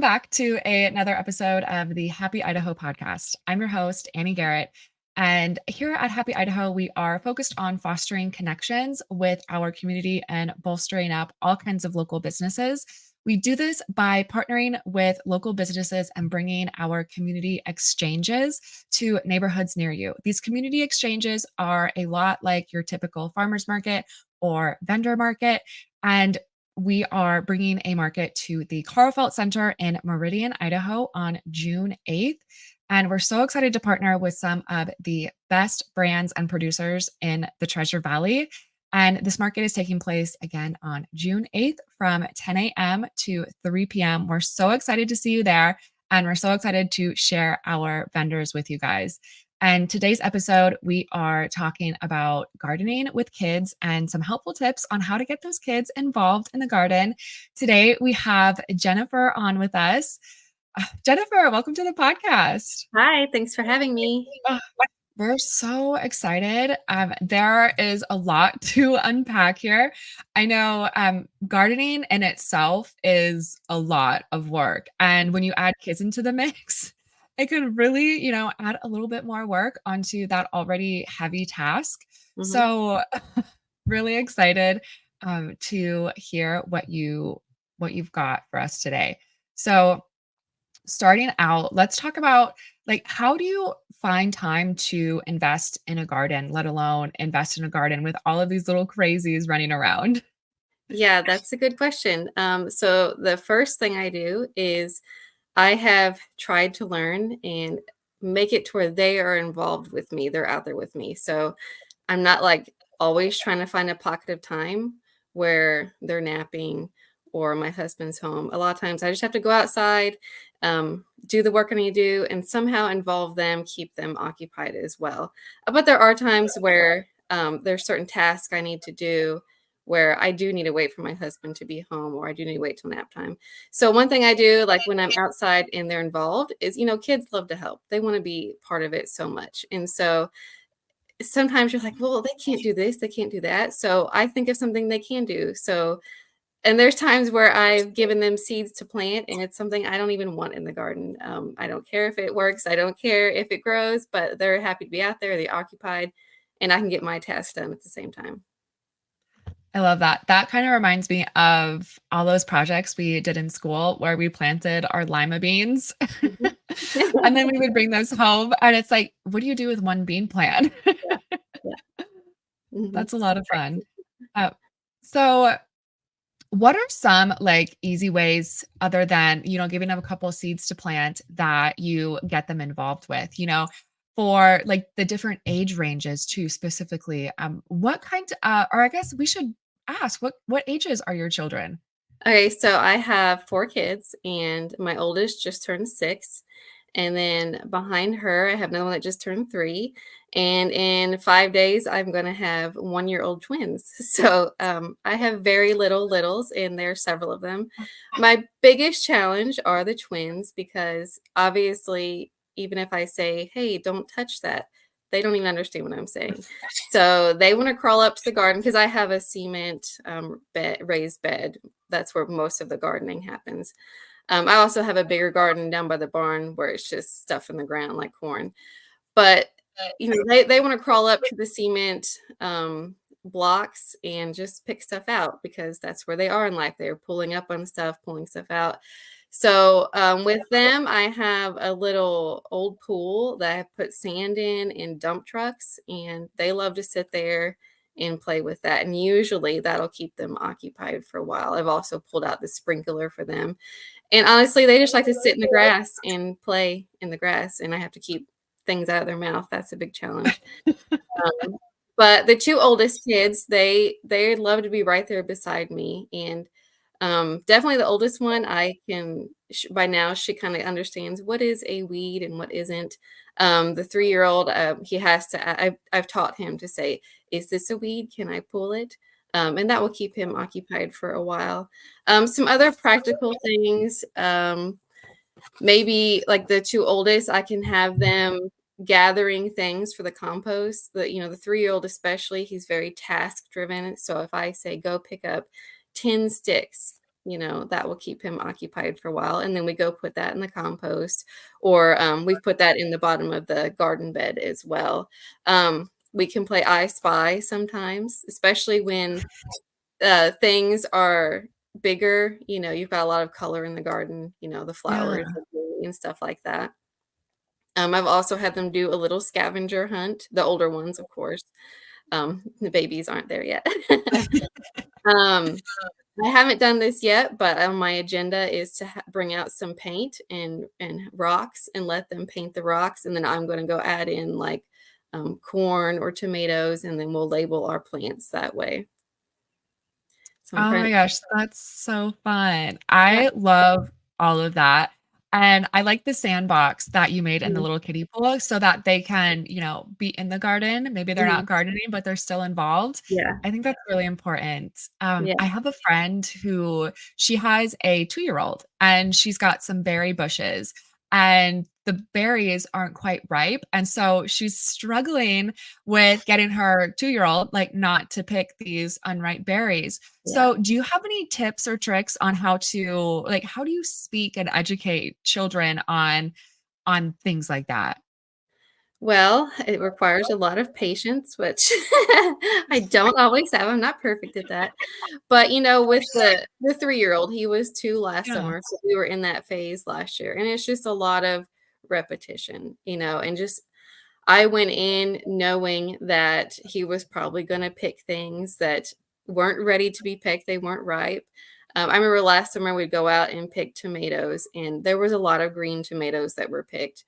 back to another episode of the Happy Idaho podcast. I'm your host, Annie Garrett. And here at Happy Idaho, we are focused on fostering connections with our community and bolstering up all kinds of local businesses. We do this by partnering with local businesses and bringing our community exchanges to neighborhoods near you. These community exchanges are a lot like your typical farmers market or vendor market. And we are bringing a market to the Carlfelt Center in Meridian, Idaho on June 8th. And we're so excited to partner with some of the best brands and producers in the Treasure Valley. And this market is taking place again on June 8th from 10 a.m. to 3 p.m. We're so excited to see you there. And we're so excited to share our vendors with you guys. And today's episode, we are talking about gardening with kids and some helpful tips on how to get those kids involved in the garden. Today, we have Jennifer on with us. Jennifer, welcome to the podcast. Hi, thanks for having me. We're so excited. There is a lot to unpack here. I know gardening in itself is a lot of work. And when you add kids into the mix, it could really, add a little bit more work onto that already heavy task. So really excited to hear what you've got for us today. So starting out, let's talk about how do you find time to invest in a garden, let alone invest in a garden with all of these little crazies running around? Yeah, that's a good question. So the first thing I do is I have tried to learn and make it to where they are involved with me. They're out there with me. So I'm not always trying to find a pocket of time where they're napping or my husband's home. A lot of times I just have to go outside, do the work I need to do, and somehow involve them, keep them occupied as well. But there are times where there's certain tasks I need to do where I do need to wait for my husband to be home, or I do need to wait till nap time. So one thing I do, like when I'm outside and they're involved, is, kids love to help. They want to be part of it so much. And so sometimes you're like, well, they can't do this, they can't do that. So I think of something they can do. And there's times where I've given them seeds to plant, and it's something I don't even want in the garden. I don't care if it works. I don't care if it grows, but they're happy to be out there. They're occupied, and I can get my tasks done at the same time. I love that. That kind of reminds me of all those projects we did in school where we planted our lima beans and then we would bring those home. And it's like, what do you do with one bean plant? Yeah. That's a lot of fun. Uh, so what are some easy ways other than, giving them a couple of seeds to plant that you get them involved with, for the different age ranges too, specifically, what kind, or I guess we should ask what ages are your children? Okay, so I have 4 kids, and my oldest just turned 6. And then behind her, I have another one that just turned 3. And in 5 days, I'm going to have 1-year-old twins. So I have very little littles, and there are several of them. My biggest challenge are the twins, because obviously, even if I say, hey, don't touch that, they don't even understand what I'm saying. So they want to crawl up to the garden because I have a cement raised bed. That's where most of the gardening happens. I also have a bigger garden down by the barn where it's just stuff in the ground like corn. But they want to crawl up to the cement blocks and just pick stuff out, because that's where they are in life. They're pulling up on stuff, pulling stuff out. So with them, I have a little old pool that I put sand in dump trucks, and they love to sit there and play with that. And usually that'll keep them occupied for a while. I've also pulled out the sprinkler for them. And honestly, they just like to sit in the grass and play in the grass, and I have to keep things out of their mouth. That's a big challenge. But the 2 oldest kids, they love to be right there beside me. And definitely the oldest one, by now she kind of understands what is a weed and what isn't. The 3-year-old, he has to, I've taught him to say, is this a weed? Can I pull it? And that will keep him occupied for a while. Some other practical things, maybe like the 2 oldest, I can have them gathering things for the compost. The 3-year-old especially, he's very task driven. So if I say, go pick up 10 sticks, that will keep him occupied for a while. And then we go put that in the compost, or we put that in the bottom of the garden bed as well. We can play I Spy sometimes, especially when things are bigger. You've got a lot of color in the garden, the Yeah. flowers and stuff like that. I've also had them do a little scavenger hunt, the older ones, of course. The babies aren't there yet. Um, I haven't done this yet, but on my agenda is to bring out some paint and rocks and let them paint the rocks, and then I'm gonna go add in, like, corn or tomatoes, and then we'll label our plants that way. So I'm Oh trying. my gosh, that's so fun. Yeah. I love all of that, and I like the sandbox that you made in the Mhm, little kiddie pool so that they can, be in the garden. Maybe they're mhm. not gardening, but they're still involved. Yeah, I think that's really important. yeah, I have a friend who she has a 2-year-old, and she's got some berry bushes, and the berries aren't quite ripe, and so she's struggling with getting her 2-year-old, like, not to pick these unripe berries. yeah. So, do you have any tips or tricks on how do you speak and educate children on things like that? Well, it requires a lot of patience, which I don't always have. I'm not perfect at that. But, with the 3-year-old, he was 2 last Yeah. summer, so we were in that phase last year, and it's just a lot of repetition, and just I went in knowing that he was probably gonna pick things that weren't ready to be picked, they weren't ripe. I remember last summer we'd go out and pick tomatoes, and there was a lot of green tomatoes that were picked,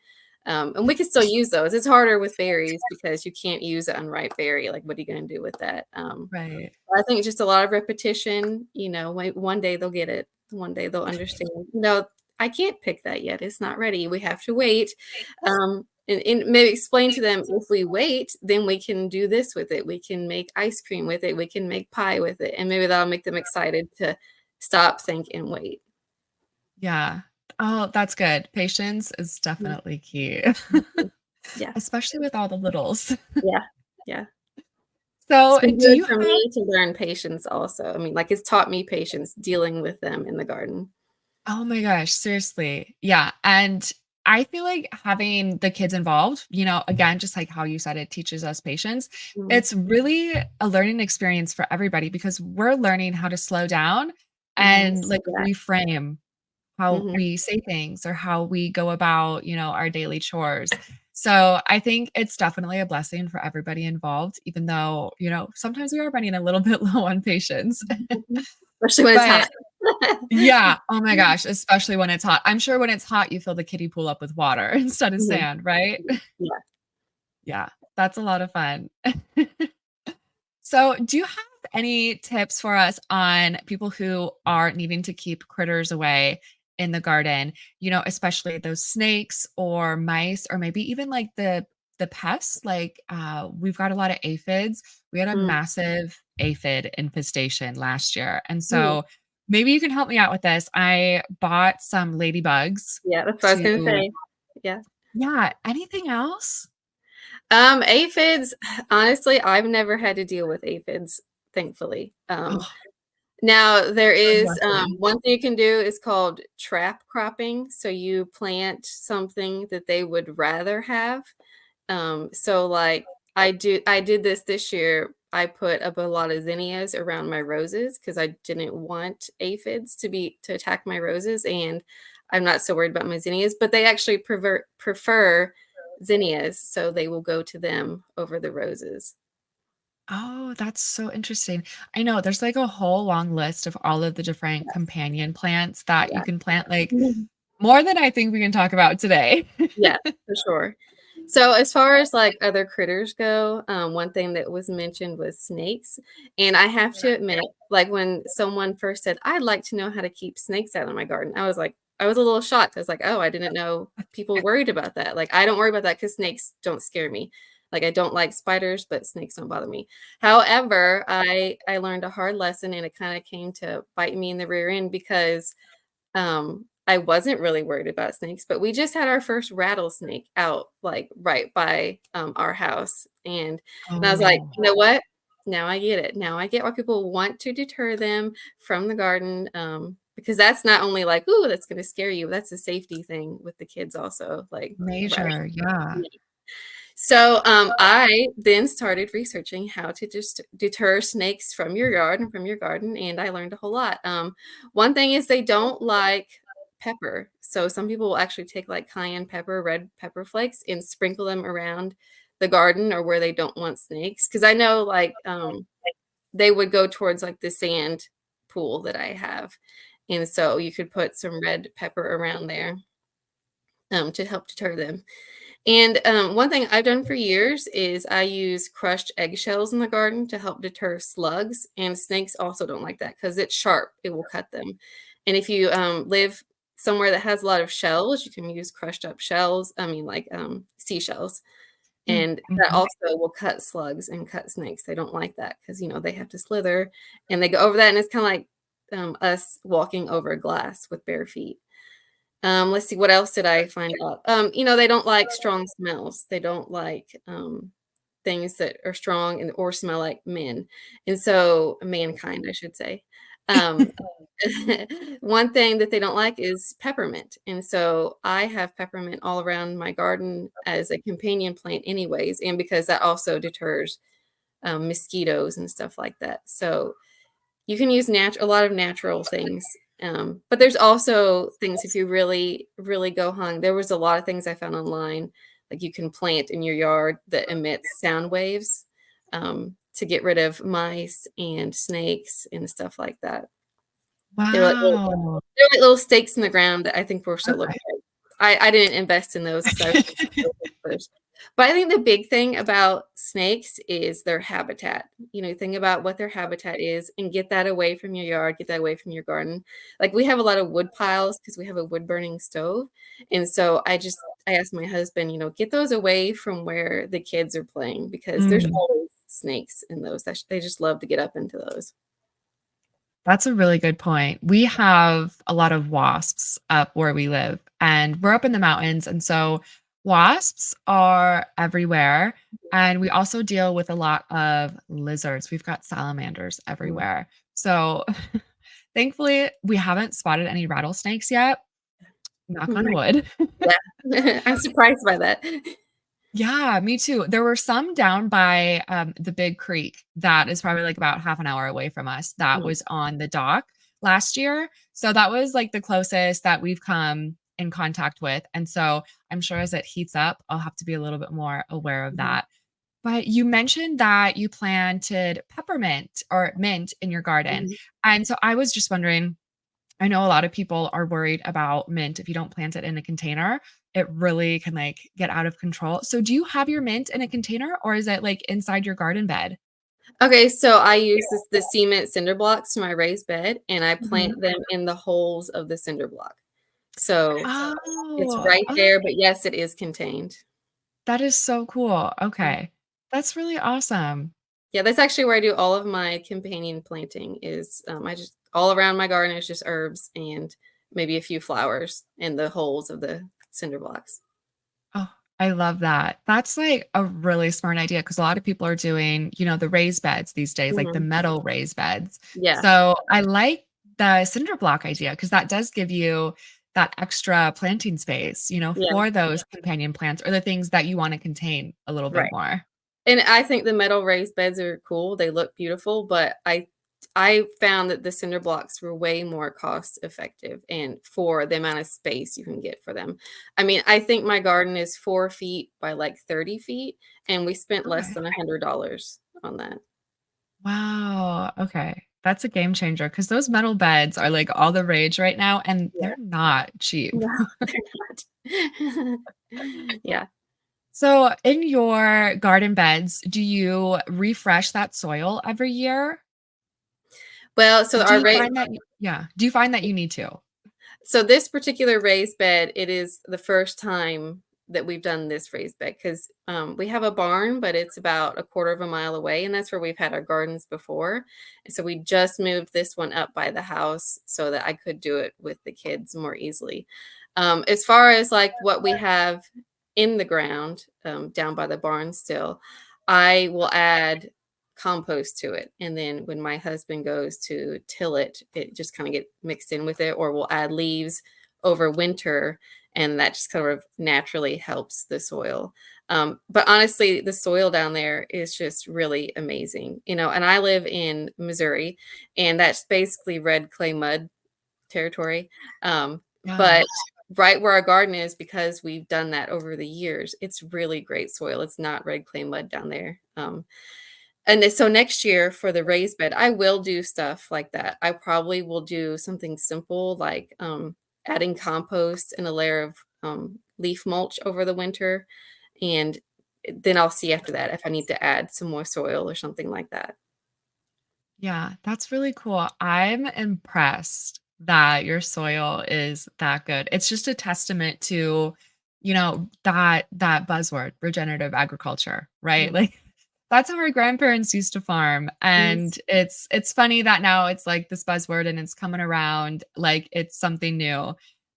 and we could still use those. It's harder with berries because you can't use an unripe berry, like, what are you gonna do with that? Right. I think it's just a lot of repetition. One day they'll get it. One day they'll understand. I can't pick that yet. It's not ready. We have to wait. And maybe explain to them, if we wait, then we can do this with it. We can make ice cream with it. We can make pie with it. And maybe that'll make them excited to stop, think, and wait. Yeah. Oh, that's good. Patience is Mhm, definitely key, mhm. Yeah, especially with all the littles. yeah, yeah. It's So, been do good you for have me to learn patience also. I mean, like, it's taught me patience dealing with them in the garden. Oh my gosh, seriously. Yeah, and I feel like having the kids involved, again, just like how you said it teaches us patience. Mhm. It's really a learning experience for everybody because we're learning how to slow down and Yes, like yeah. reframe how Mhm. we say things or how we go about, our daily chores. So I think it's definitely a blessing for everybody involved, even though, sometimes we are running a little bit low on patience. Mhm. Especially when it's hot. But yeah. Oh my gosh, especially when it's hot. I'm sure when it's hot, you fill the kiddie pool up with water instead of Mhm. sand, right? Yeah. Yeah, that's a lot of fun. So, do you have any tips for us on people who are needing to keep critters away in the garden? Especially those snakes or mice, or maybe even like the pests. Like we've got a lot of aphids. We had a Mm, massive aphid infestation last year, and mm. so maybe you can help me out with this. I bought some ladybugs Yeah, that's what I was gonna to. say. Yeah. Yeah. Anything else? Aphids, honestly, I've never had to deal with aphids, thankfully. Oh, Now there good is, lesson. one thing you can do is called trap cropping, so you plant something that they would rather have. So, like, I did this year. I put up a lot of zinnias around my roses because I didn't want aphids to attack my roses, and I'm not so worried about my zinnias, but they actually prefer zinnias, so they will go to them over the roses. Oh, that's so interesting. I know there's like a whole long list of all of the different Yes, companion plants that you yeah. can plant, like more than I think we can talk about today. Yeah, for sure. So as far as, like, other critters go, one thing that was mentioned was snakes, and I have to admit, like, when someone first said, "I'd like to know how to keep snakes out of my garden," I was a little shocked. I was like, "Oh, I didn't know people worried about that." Like, I don't worry about that because snakes don't scare me. Like, I don't like spiders, but snakes don't bother me. However, I learned a hard lesson, and it kinda came to bite me in the rear end because I wasn't really worried about snakes, but we just had our first rattlesnake out, like, right by, our house, and I was like, Oh, "You know what? Now I get it. Now I get why people want to deter them from the garden." because that's not only like, ooh, that's going to scare you. That's a safety thing with the kids also. Like, right. Major, yeah. So I then started researching how to just deter snakes from your yard and from your garden, and I learned a whole lot. One thing is they don't like pepper. So some people will actually take like cayenne pepper, red pepper flakes, and sprinkle them around the garden or where they don't want snakes. Because I know like they would go towards like the sand pool that I have. And so you could put some red pepper around there to help deter them. And one thing I've done for years is I use crushed eggshells in the garden to help deter slugs. And snakes also don't like that because it's sharp, it will cut them. And if you live somewhere that has a lot of shells, you can use crushed up shells, I mean, like seashells. And that Mhm. also will cut slugs and cut snakes. They don't like that because, they have to slither and they go over that. And it's kind of like us walking over glass with bare feet. Let's see, what else did I find out? They don't like strong smells. They don't like things that are strong and or smell like men. And so mankind, I should say. Um, one thing that they don't like is peppermint. And so I have peppermint all around my garden as a companion plant anyways, and because that also deters mosquitoes and stuff like that. So you can use a lot of natural things. But there's also things if you really, really go hung. There was a lot of things I found online, like you can plant in your yard that emits sound waves to get rid of mice and snakes and stuff like that. Wow. They're like little stakes in the ground that I think will still look Okay. good. I didn't invest in those because I was first. But I think the big thing about snakes is their habitat. Think about what their habitat is and get that away from your yard, get that away from your garden. Like we have a lot of wood piles because we have a wood burning stove. And so I asked my husband, get those away from where the kids are playing because there's Mm. always snakes in those. They just love to get up into those. That's a really good point. We have a lot of wasps up where we live, and we're up in the mountains. And so wasps are everywhere. And we also deal with a lot of lizards. We've got salamanders Mm. everywhere. So thankfully, we haven't spotted any rattlesnakes yet. Knock on wood. Yeah. I'm surprised by that. Yeah, me too. There were some down by, the big creek that is probably, like, about half an hour away from us that Mm. was on the dock last year. So that was, like, the closest that we've come in contact with, and so I'm sure as it heats up, I'll have to be a little bit more aware of Mhm. that. But you mentioned that you planted peppermint or mint in your garden, Mhm. and so I was just wondering, I know a lot of people are worried about mint if you don't plant it in a container, it really can, like, get out of control. So do you have your mint in a container or is it, like, inside your garden bed? Okay, so I use the cement cinder blocks to my raised bed, and I Mhm. plant them in the holes of the cinder block. So it's Oh, right there, but yes, it is contained. that is so cool. Mm. Okay. That's really awesome. Yeah, that's actually where I do all of my companion planting is, I just all around my garden is just herbs and maybe a few flowers in the holes of the cinder blocks. Oh, I love that. That's, like, a really smart idea because a lot of people are doing, the raised beds these days, like the Mhm. metal raised beds. Yeah, So, I like the cinder block idea because that does give you that extra planting space, yeah, for those companion plants or the things that you wanna contain a little bit right. more. And I think the metal raised beds are cool, they look beautiful, but I found that the cinder blocks were way more cost effective and for the amount of space you can get for them. I mean, I think my garden is 4 feet by, like, 30 feet, and we spent less Okay. than $100 on that. Wow, okay. That's a game changer because those metal beds are, like, all the rage right now, and Yeah. they're not cheap. No, they're not. Yeah. So, in your garden beds, do you refresh that soil every year? Well, so Do our you ra find that do you find that you need to? So this particular raised bed, it is the first time that we've done this raised bed because we have a barn, but it's about a quarter of a mile away, and that's where we've had our gardens before. And so we just moved this one up by the house so that I could do it with the kids more easily. As far as like what we have in the ground down by the barn still, I will add compost to it. And then when my husband goes to till it, it just kind of get mixed in with it, or we'll add leaves over winter, and that just kind of naturally helps the soil. But honestly, the soil down there is just really amazing, and I live in Missouri, and that's basically red clay mud territory. Yeah. But right where our garden is, because we've done that over the years, it's really great soil. It's not red clay mud down there. So next year for the raised bed, I will do stuff like that. I probably will do something simple like adding compost and a layer of leaf mulch over the winter. And then I'll see after that if I need to add some more soil or something like that. Yeah, that's really cool. I'm impressed that your soil is that good. It's just a testament to, that buzzword, regenerative agriculture, right? Mhm. Like that's how our grandparents used to farm. Mhm. And it's funny that now it's like this buzzword and it's coming around like it's something new.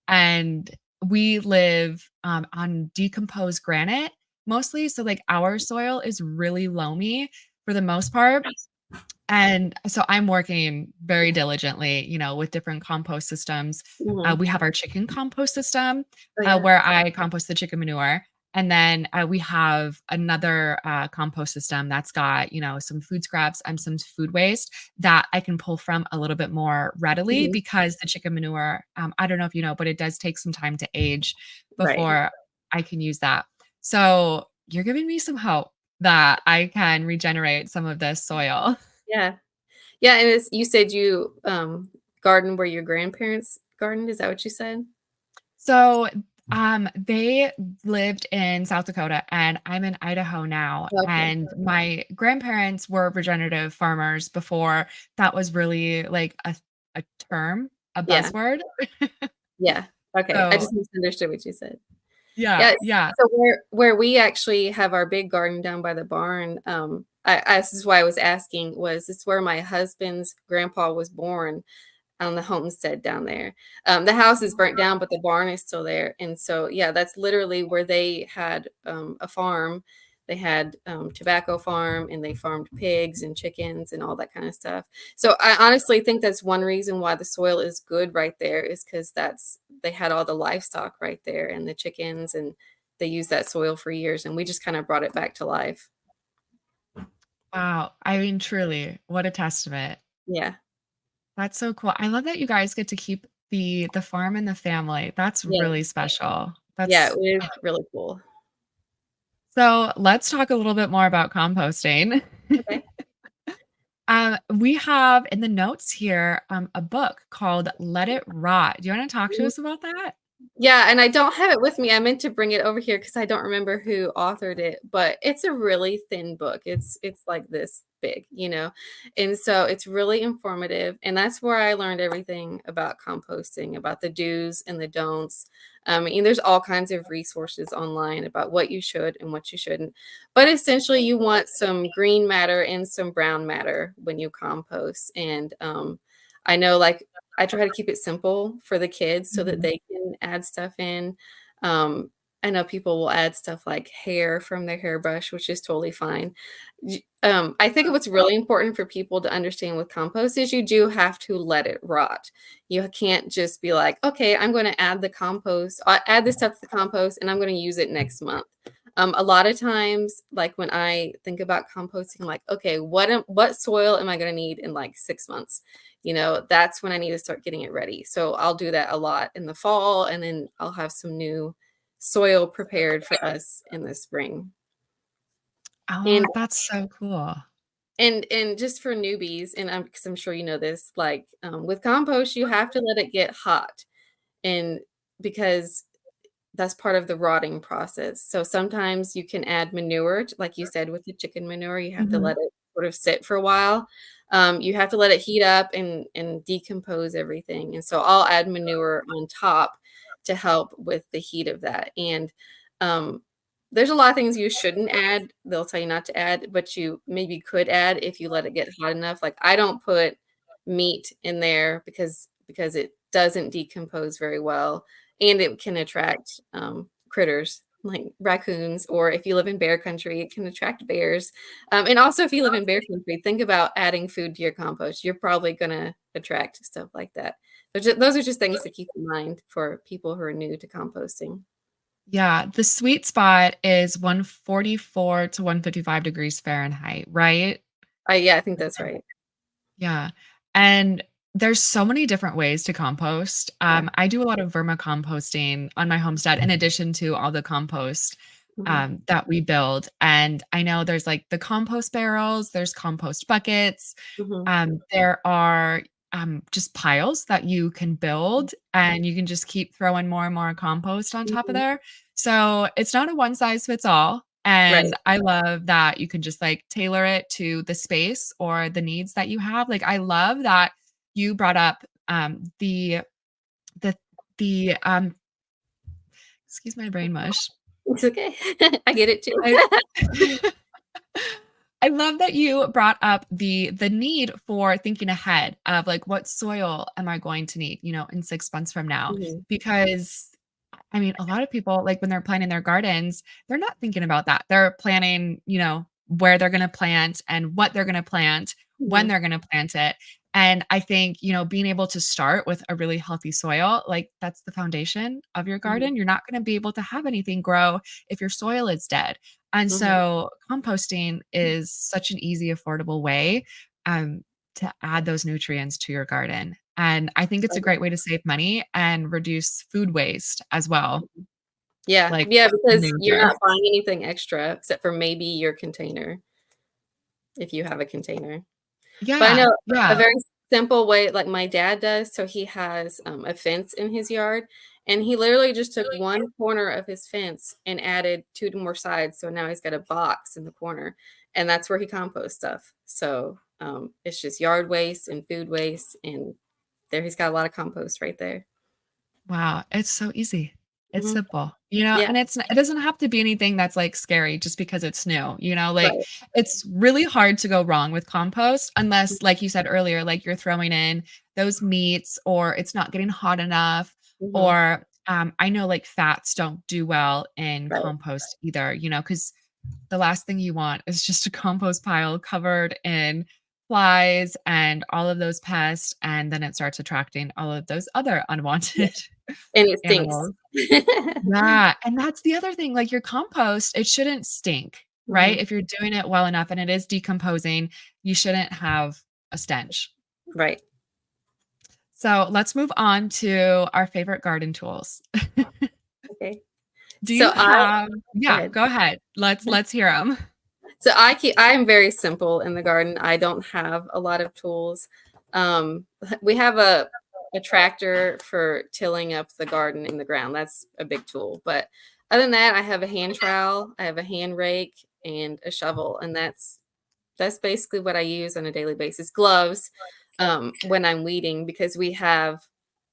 And we live on decomposed granite mostly. So like our soil is really loamy for the most part, and so I'm working very diligently, with different compost systems. Mhm. We have our chicken compost system, Oh, yeah. where I compost the chicken manure. And then we have another compost system that's got, some food scraps and some food waste that I can pull from a little bit more readily Mhm. because the chicken manure, I don't know if you know, but it does take some time to age Right. before I can use that. So you're giving me some hope that I can regenerate some of this soil. Yeah. Yeah, and it's you said you, garden where your grandparents gardened, is that what you said? So, they lived in South Dakota and I'm in Idaho now. Okay. And my grandparents were regenerative farmers before that was really like a term, a Yeah, buzzword. yeah. Okay, I So, just misunderstood what you said. yeah, Yeah, yeah. so where we actually have our big garden down by the barn, this is why I was asking, was this where my husband's grandpa was born on the homestead down there. The house is burnt down, but the barn is still there, and so, yeah, that's literally where they had, a farm. They had, tobacco farm, and they farmed pigs and chickens and all that kinda stuff. So, I honestly think that's one reason why the soil is good right there is because that's they had all the livestock right there and the chickens, and they used that soil for years, and we just kinda brought it back to life. Wow. I mean, truly, what a testament. Yeah. That's so cool. I love that you guys get to keep the farm and the family. That's Yeah. really special. Yeah, it That's is really cool. so let's talk a little bit more about composting. Okay. We have in the notes here a book called Let It Rot. Do you want to talk to us about that? Yeah, and I don't have it with me. I meant to bring it over here because I don't remember who authored it, but it's a really thin book. It's like this big. And so it's really informative, and that's where I learned everything about composting, about the do's and the don'ts. And there's all kinds of resources online about what you should and what you shouldn't. But essentially, you want some green matter and some brown matter when you compost. And I know, like, I try to keep it simple for the kids so that Mhm. they can add stuff in. Um, I know people will add stuff like hair from their hairbrush, which is totally fine. I think what's really important for people to understand with compost is you do have to let it rot. You can't just be like, okay, I'm going to add the compost, add this stuff to the compost, and I'm going to use it next month. A lot of times, like when I think about composting, I'm like, okay, what soil am I going to need in like 6 months? That's when I need to start getting it ready. So I'll do that a lot in the fall, and then I'll have some new soil prepared for us in the spring. And Oh, that's so cool. and just for newbies, and because I'm sure you know this, like with compost, you have to let it get hot, and because that's part of the rotting process. So sometimes you can add manure, like you said with the chicken manure, you have to Mhm. let it sort of sit for a while. You have to let it heat up and decompose everything. And so I'll add manure on top to help with the heat of that. And um, there's a lot of things you shouldn't add. They'll tell you not to add, but you maybe could add if you let it get hot enough. Like I don't put meat in there because it doesn't decompose very well and it can attract critters. like raccoons, or if you live in bear country, it can attract bears. And also, if you live in bear country, think about adding food to your compost. You're probably going to attract stuff like that. Those are just things to keep in mind for people who are new to composting. Yeah, the sweet spot is 144 to 155 degrees Fahrenheit, right? Yeah, I think that's right. Yeah, and there's so many different ways to compost. Yeah. I do a lot of vermicomposting on my homestead in addition to all the compost, Mhm. that we build, and I know there's, like, the compost barrels, there's compost buckets, Mhm. there are, just piles that you can build, and you can just keep throwing more and more compost on top of Mhm. there. So, it's not a one size fits all, Right. and I love that you can just, like, tailor it to the space or the needs that you have. Like, I love that you brought up, the the, excuse my brain mush. It's okay. I get it too. I I love that you brought up the need for thinking ahead of, like, what soil am I going to need, in 6 months from now? Mhm. Because, I mean, a lot of people, like, when they're planting their gardens, they're not thinking about that. They're planning, where they're gonna plant and what they're gonna plant, when Mhm. they're gonna plant it, and I think, being able to start with a really healthy soil, like, that's the foundation of your Mhm. garden. You're not gonna be able to have anything grow if your soil is dead, and Mhm. so composting is such an easy, affordable way, um, to add those nutrients to your garden, and I think it's a great way to save money and reduce food waste as well, Yeah, like yeah, a because you're major. not buying anything extra except for maybe your container, if you have a container. But I Yeah, know a yeah. very simple way, like my dad does, so he has, a fence in his yard, and he literally just took one corner of his fence and added 2 more sides, so now he's got a box in the corner, and that's where he composts stuff. So, it's just yard waste and food waste, and there he's got a lot of compost right there. Wow, it's so easy. It's Mhm. simple, Yeah, and it doesn't have to be anything that's, like, scary just because it's new, like, right. it's really hard to go wrong with compost unless, like you said earlier, like, you're throwing in those meats or it's not getting hot enough Mhm. or, I know, like, fats don't do well in Right. compost either, because the last thing you want is just a compost pile covered in flies and all of those pests, and then it starts attracting all of those other Yeah, unwanted and it stinks. animals. Yeah, and that's the other thing, like, your compost, it shouldn't stink, right? Mhm. If you're doing it well enough and it is decomposing, you shouldn't have a stench. Right. So, let's move on to our favorite garden tools. Okay. Do So you I have Go Yeah, ahead. go ahead. Let's hear them. So I am very simple in the garden. I don't have a lot of tools. Um, we have a tractor for tilling up the garden in the ground. That's a big tool. But other than that, I have a hand trowel, I have a hand rake, and a shovel, and that's basically what I use on a daily basis. Gloves, when I'm weeding, because we have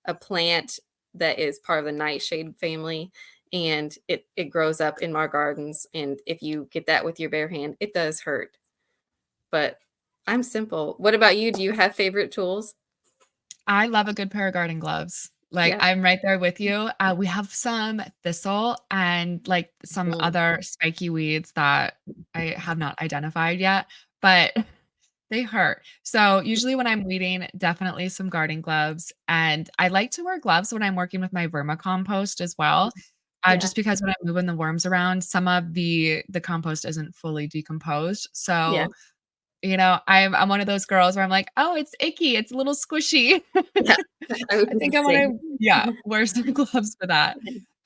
a plant that is part of the nightshade family, and it grows up in our gardens. And if you get that with your bare hand, it does hurt. But I'm simple. What about you? Do you have favorite tools? I love a good pair of garden gloves. Like, Yeah. I'm right there with you. We have some thistle and, like, some Mm, other spiky weeds that I have not identified yet, but they hurt. So, usually when I'm weeding, definitely some garden gloves, and I like to wear gloves when I'm working with my vermicompost as well, yeah. just because when I'm moving the worms around, some of the compost isn't fully decomposed. Yeah. So, I'm one of those girls where I'm like, "Oh, it's icky, it's a little squishy." Yeah. I would I do the think I wanna, same. yeah, wear some gloves for that.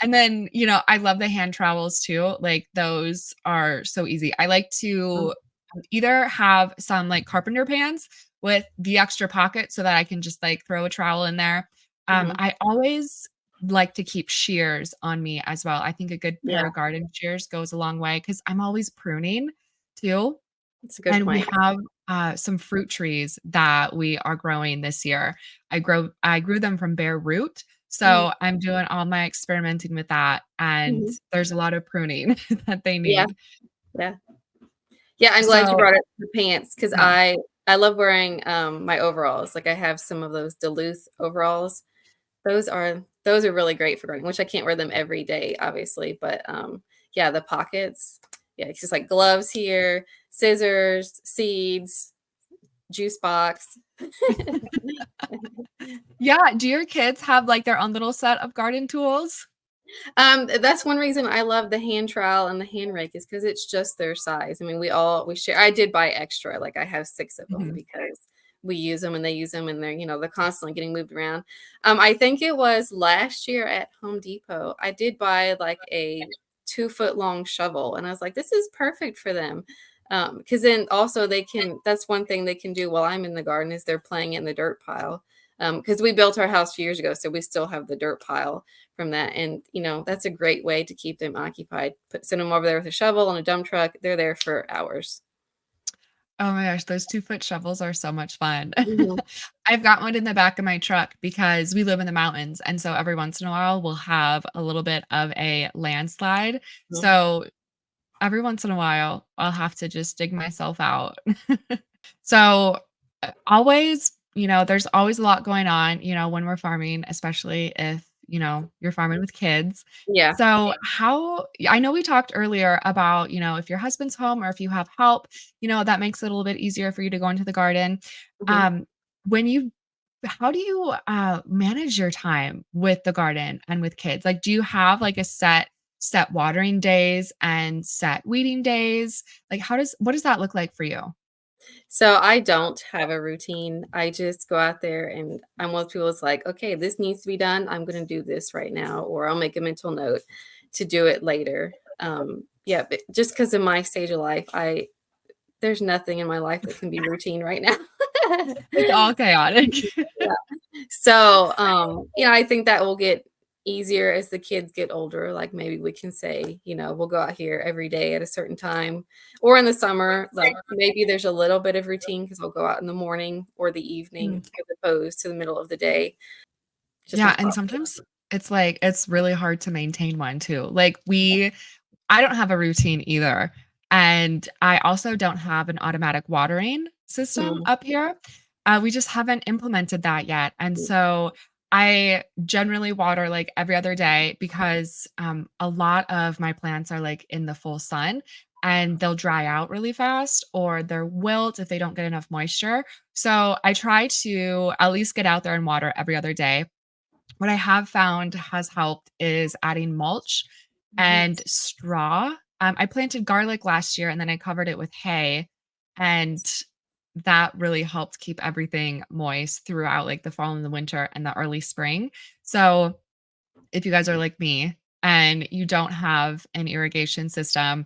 And then, I love the hand trowels too, like, those are so easy. I like to either have some, like, carpenter pants with the extra pocket so that I can just, like, throw a trowel in there. Mhm. I always like to keep shears on me as well. I think a good pair Yeah, of garden shears goes a long way because 'cause I'm always pruning too. that's a good And we point. have, some fruit trees that we are growing this year. I grew them from bare root, Mhm. so I'm doing all my experimenting with that, and Mhm. there's a lot of pruning that they Yeah, need. yeah. Yeah, I'm glad you So brought up the pants, 'cause yeah. I love wearing, my overalls. Like, I have some of those Duluth overalls. Those are really great for gardening, which I can't wear them every day, obviously, but, yeah, the pockets. Yeah, it's just like gloves here, scissors, seeds, juice box. Yeah, do your kids have, like, their own little set of garden tools? That's one reason I love the hand trowel and the hand rake is because it's just their size. I mean, we share. I did buy extra, like I have 6 of them Mhm. because we use them and they use them and they're constantly getting moved around. I think it was last year at Home Depot, I did buy like a 2-foot long shovel and I was like, this is perfect for them. Because then also that's one thing they can do while I'm in the garden is they're playing in the dirt pile. Because we built our house a few years ago, so we still have the dirt pile from that. And, that's a great way to keep them occupied. Send them over there with a shovel and a dump truck. They're there for hours. Oh my gosh, those 2-foot shovels are so much fun. Mhm, I've got one in the back of my truck because we live in the mountains, and so every once in a while, we'll have a little bit of a landslide. mhm. So, every once in a while, I'll have to just dig myself out. So, always, there's always a lot going on, when we're farming, especially if, you're farming with kids. Yeah. So, I know we talked earlier about, if your husband's home or if you have help, that makes it a little bit easier for you to go into the garden. Mhm. Um, when you How do you manage your time with the garden and with kids? Like, do you have like a set watering days and set weeding days? Like, what does that look like for you? So I don't have a routine. I just go out there and I'm one of those people that's like, okay, this needs to be done. I'm going to do this right now, or I'll make a mental note to do it later. Yeah, but just because of my stage of life, there's nothing in my life that can be routine right now. It's all chaotic. So, I think that will get easier as the kids get older. Like maybe we can say, we'll go out here every day at a certain time, or in the summer, like maybe there's a little bit of routine because I'll go out in the morning or the evening Mhm. as opposed to the middle of the day. Just Yeah, not and possible. sometimes it's really hard to maintain one too. I don't have a routine either. And I also don't have an automatic watering system Mhm. up here. We just haven't implemented that yet. And so I generally water like every other day because a lot of my plants are like in the full sun and they'll dry out really fast or they'll wilt if they don't get enough moisture. So I try to at least get out there and water every other day. What I have found has helped is adding mulch Mhm. and straw. I planted garlic last year and then I covered it with hay, and that really helped keep everything moist throughout like the fall and the winter and the early spring. So, if you guys are like me and you don't have an irrigation system,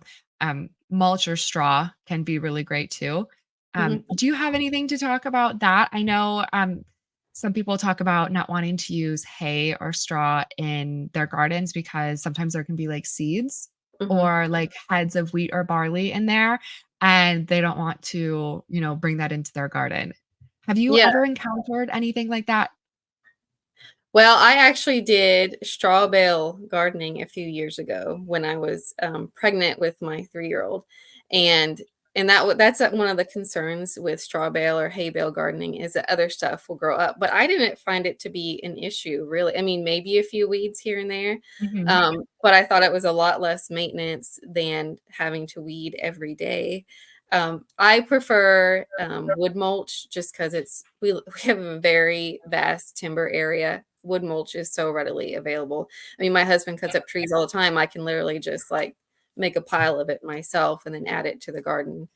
mulch or straw can be really great too. Mhm. Do you have anything to talk about that? I know some people talk about not wanting to use hay or straw in their gardens because sometimes there can be like seeds Mhm. or like heads of wheat or barley in there, and they don't want to, bring that into their garden. Have you Yeah. ever encountered anything like that? Well, I actually did straw bale gardening a few years ago when I was pregnant with my 3-year-old, and that's one of the concerns with straw bale or hay bale gardening is that other stuff will grow up. But I didn't find it to be an issue, really. I mean, maybe a few weeds here and there, Mhm. but I thought it was a lot less maintenance than having to weed every day. I prefer wood mulch just because we have a very vast timber area. Wood mulch is so readily available. I mean, my husband cuts up trees all the time. I can literally just like make a pile of it myself and then add it to the garden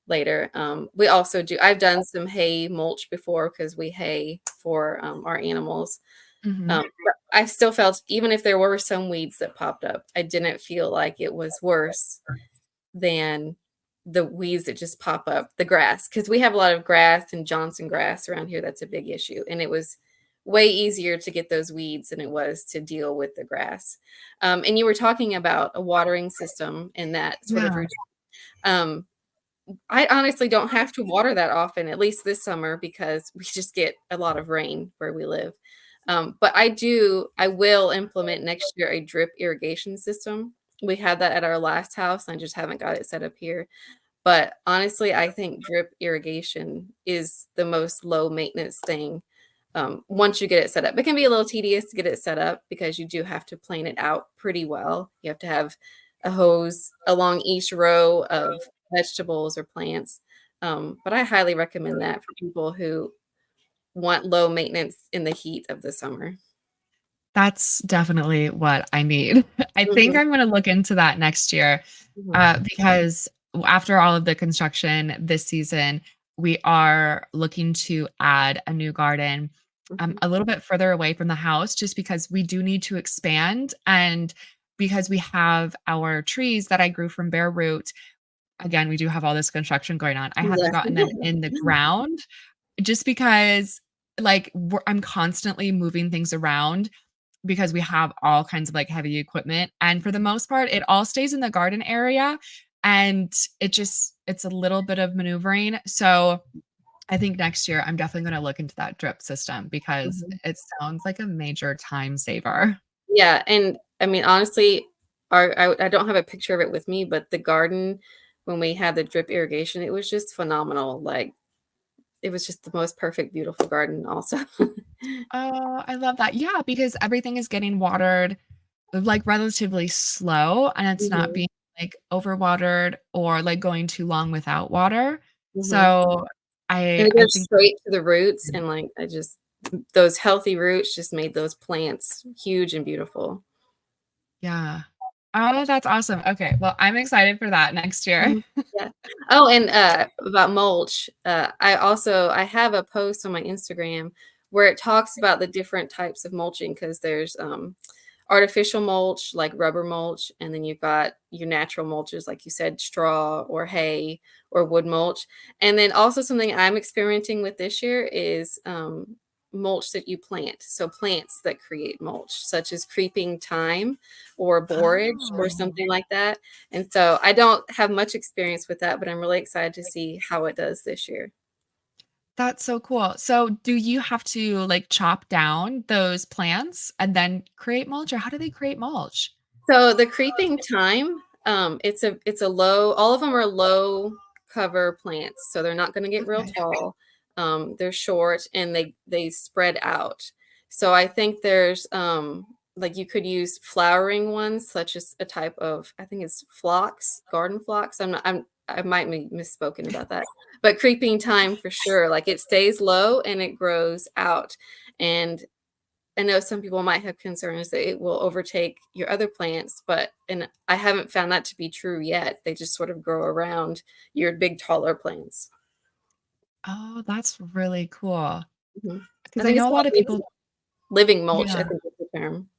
later. We also I've done some hay mulch before because we hay for our animals. Mhm. But I still felt, even if there were some weeds that popped up, I didn't feel like it was worse than the weeds that just pop up, the grass, because we have a lot of grass and Johnson grass around here. That's a big issue. And it was way easier to get those weeds than it was to deal with the grass. And you were talking about a watering system and that sort of Yeah. routine. Um, I honestly don't have to water that often, at least this summer, because we just get a lot of rain where we live. But I will implement next year a drip irrigation system. We had that at our last house. I just haven't got it set up here. But honestly, I think drip irrigation is the most low maintenance thing once you get it set up. It can be a little tedious to get it set up because you do have to plan it out pretty well. You have to have a hose along each row of vegetables or plants. But I highly recommend that for people who want low maintenance in the heat of the summer. That's definitely what I need. I think Mhm, I'm gonna look into that next year, mhm, because after all of the construction this season, we are looking to add a new garden, mhm. a little bit further away from the house just because we do need to expand, and because we have our trees that I grew from bare root. Again, we do have all this construction going on. I haven't Yeah. gotten them in the ground just because, like, I'm constantly moving things around because we have all kinds of, like, heavy equipment, and for the most part, it all stays in the garden area, and it's a little bit of maneuvering, so I think next year, I'm definitely gonna look into that drip system because Mhm. it sounds like a major time saver. Yeah, and I mean, honestly, I don't have a picture of it with me, but the garden, when we had the drip irrigation, it was just phenomenal, like, it was just the most perfect, beautiful garden also. Oh, I love that. Yeah, because everything is getting watered, like, relatively slow, and it's not Mhm, being, like, overwatered or, like, going too long without water. mhm. So, And it I goes think straight to the roots, and, like, I just those healthy roots just made those plants huge and beautiful. yeah. Oh, that's awesome. Okay, well, I'm excited for that next year. Mhm. Yeah. Oh, and, about mulch, I have a post on my Instagram where it talks about the different types of mulching because there's, artificial mulch, like rubber mulch, and then you've got your natural mulches, like you said, straw or hay or wood mulch. And then also something I'm experimenting with this year is mulch that you plant. So plants that create mulch, such as creeping thyme or borage or Oh. something like that. And so I don't have much experience with that, but I'm really excited to see how it does this year. That's so cool. So, do you have to, like, chop down those plants and then create mulch, or how do they create mulch? So the creeping thyme, it's a low all of them are low cover plants, so they're not gonna get real Okay. tall. They're short and they spread out. So I think there's, like, you could use flowering ones, such as a type of I think it's phlox, garden phlox. I might be misspoken about that. But creeping thyme for sure, like, it stays low and it grows out, and I know some people might have concerns that it will overtake your other plants, but and I haven't found that to be true yet. They just sort of grow around your big, taller plants. Oh, that's really cool. Mhm. I Because I think it's know a called lot of people. living mulch, I Yeah. think is the term.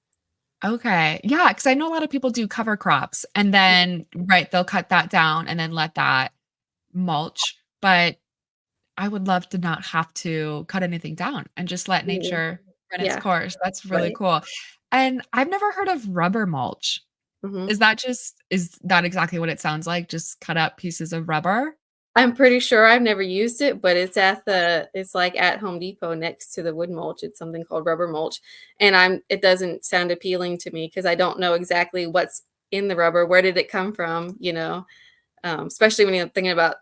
Okay. Yeah, because I know a lot of people do cover crops and then right, they'll cut that down and then let that mulch, but I would love to not have to cut anything down and just let Mhm. nature run its Yeah, course. That's really right. cool. And I've never heard of rubber mulch. Mhm. Is that exactly what it sounds like? Just cut up pieces of rubber? I'm pretty sure I've never used it, but it's like at Home Depot next to the wood mulch. It's something called rubber mulch, and it doesn't sound appealing to me because I don't know exactly what's in the rubber. Where did it come from, you know? Especially when you're thinking about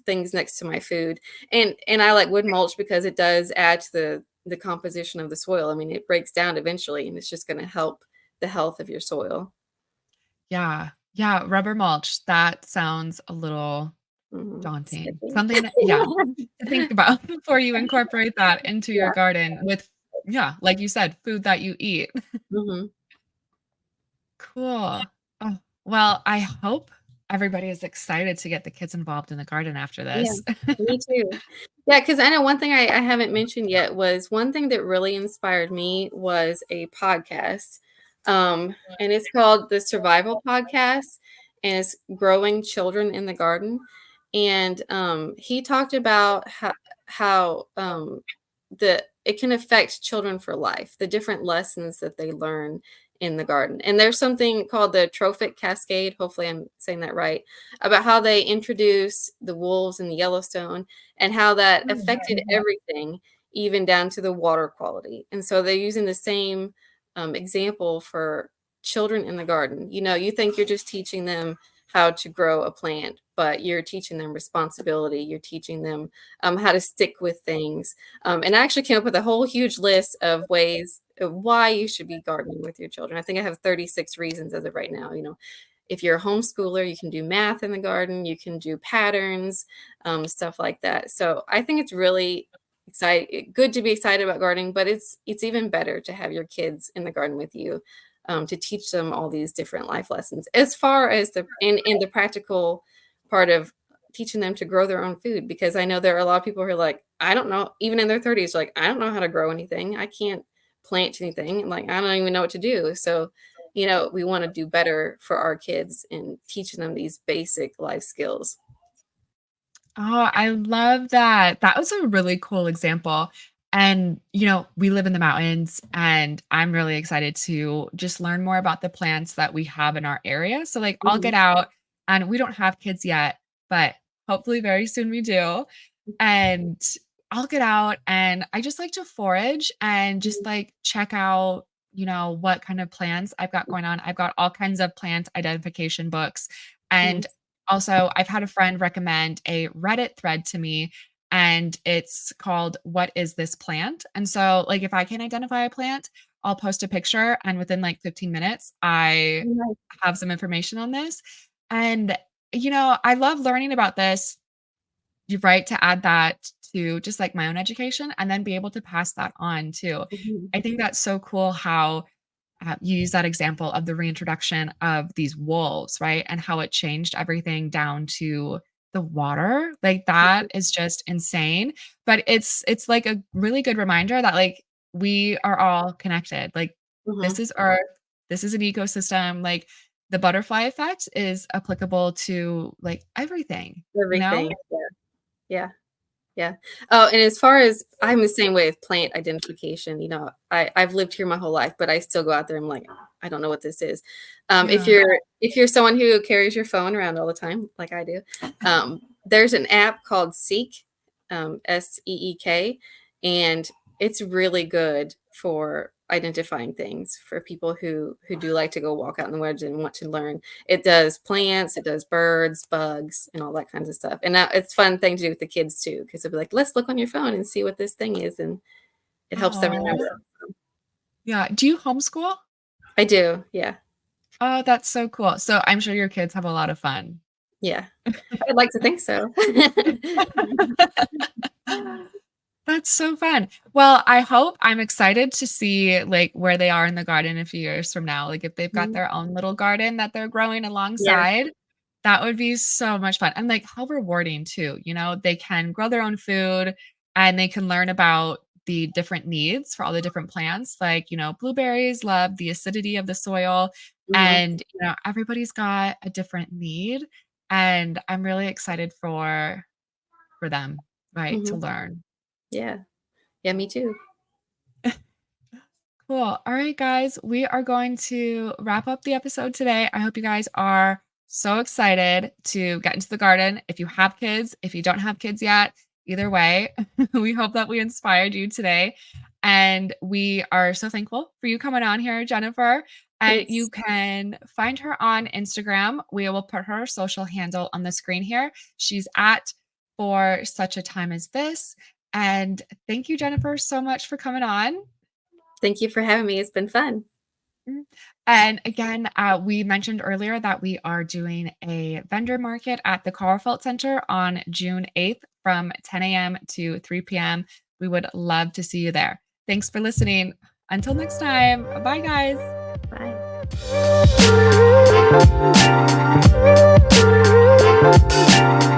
things next to my food. And I like wood mulch because it does add to the composition of the soil. I mean, it breaks down eventually, and it's just gonna help the health of your soil. Yeah. Yeah, rubber mulch. That sounds a little Mhm. daunting. Sticky. Something that yeah, to think about before you incorporate that into your Yeah. garden with yeah, like you said, food that you eat. Mhm. Cool. Oh, well, I hope everybody is excited to get the kids involved in the garden after Yeah, this. me too. Yeah, because I know one thing I haven't mentioned yet was one thing that really inspired me was a podcast, and it's called the Survival Podcast, and it's Growing Children in the Garden, and, he talked about how it can affect children for life, the different lessons that they learn in the garden, and there's something called the trophic cascade, hopefully I'm saying that right, about how they introduced the wolves in the Yellowstone and how that Mm. affected everything, even down to the water quality. And so they're using the same example for children in the garden. You know, you think you're just teaching them how to grow a plant, but you're teaching them responsibility. You're teaching them how to stick with things. And I actually came up with a whole huge list of ways of why you should be gardening with your children. I think I have 36 reasons as of right now. You know, if you're a homeschooler, you can do math in the garden, you can do patterns, stuff like that. So I think it's really good to be excited about gardening, but it's even better to have your kids in the garden with you, to teach them all these different life lessons as far as in the practical part of teaching them to grow their own food. Because I know there are a lot of people who are like, I don't know, even in their 30s, like, I don't know how to grow anything. I can't plant anything. Like, I don't even know what to do. So, we want to do better for our kids and teaching them these basic life skills. Oh, I love that. That was a really cool example. And, we live in the mountains, and I'm really excited to just learn more about the plants that we have in our area. So, like, I'll get Mhm. out, and we don't have kids yet, but hopefully very soon we do. And I'll get out, and I just like to forage and just Mhm. like check out, what kind of plants I've got going on. I've got all kinds of plant identification books. And Nice. also, I've had a friend recommend a Reddit thread to me, and it's called "What is this plant?" And so, like, if I can identify a plant, I'll post a picture, and within like 15 minutes, I Nice. have some information on this. And, I love learning about this. You're right to add that to just like my own education and then be able to pass that on too. Mhm. I think that's so cool how you use that example of the reintroduction of these wolves, right? And how it changed everything down to the water. Like that Mhm. is just insane. But it's like a really good reminder that like we are all connected. Like this Mhm. is Earth, this is an ecosystem. Like the butterfly effect is applicable to like everything, you know? Everything. Yeah. Yeah. Yeah. Oh, and as far as I'm the same way with plant identification, I've lived here my whole life, but I still go out there and I'm like, I don't know what this is. If Yeah. you're someone who carries your phone around all the time, like I do, there's an app called Seek, Seek, and it's really good for identifying things for people who do like to go walk out in the woods and want to learn. It does plants, it does birds, bugs, and all that kinds of stuff. And it's a fun thing to do with the kids too, because they'll be like, let's look on your phone and see what this thing is. And it helps them Oh, remember. yeah. Do you homeschool? I do. Yeah. Oh, that's so cool. So I'm sure your kids have a lot of fun. Yeah. I'd like to think so. That's so fun. Well, I'm excited to see, like, where they are in the garden a few years from now. Like, if they've got Mhm. their own little garden that they're growing Yeah. alongside, that would be so much fun, and, like, how rewarding too, they can grow their own food, and they can learn about the different needs for all the different plants, like, blueberries love the acidity of the soil, Mhm. and, everybody's got a different need, and I'm really excited for them, right, to Mhm. learn. Yeah. Yeah, me too. Cool. All right, guys, we are going to wrap up the episode today. I hope you guys are so excited to get into the garden. If you have kids, if you don't have kids yet, either way, we hope that we inspired you today. And we are so thankful for you coming on here, Jennifer. And you Thanks. can find her on Instagram. We will put her social handle on the screen here. She's at For Such a Time as This. And thank you, Jennifer, so much for coming on. Thank you for having me. It's been fun. Mm. And again, we mentioned earlier that we are doing a vendor market at the Carlfelt Center on June 8th from 10 a.m. to 3 p.m. We would love to see you there. Thanks for listening. Until next time, bye, guys. Bye.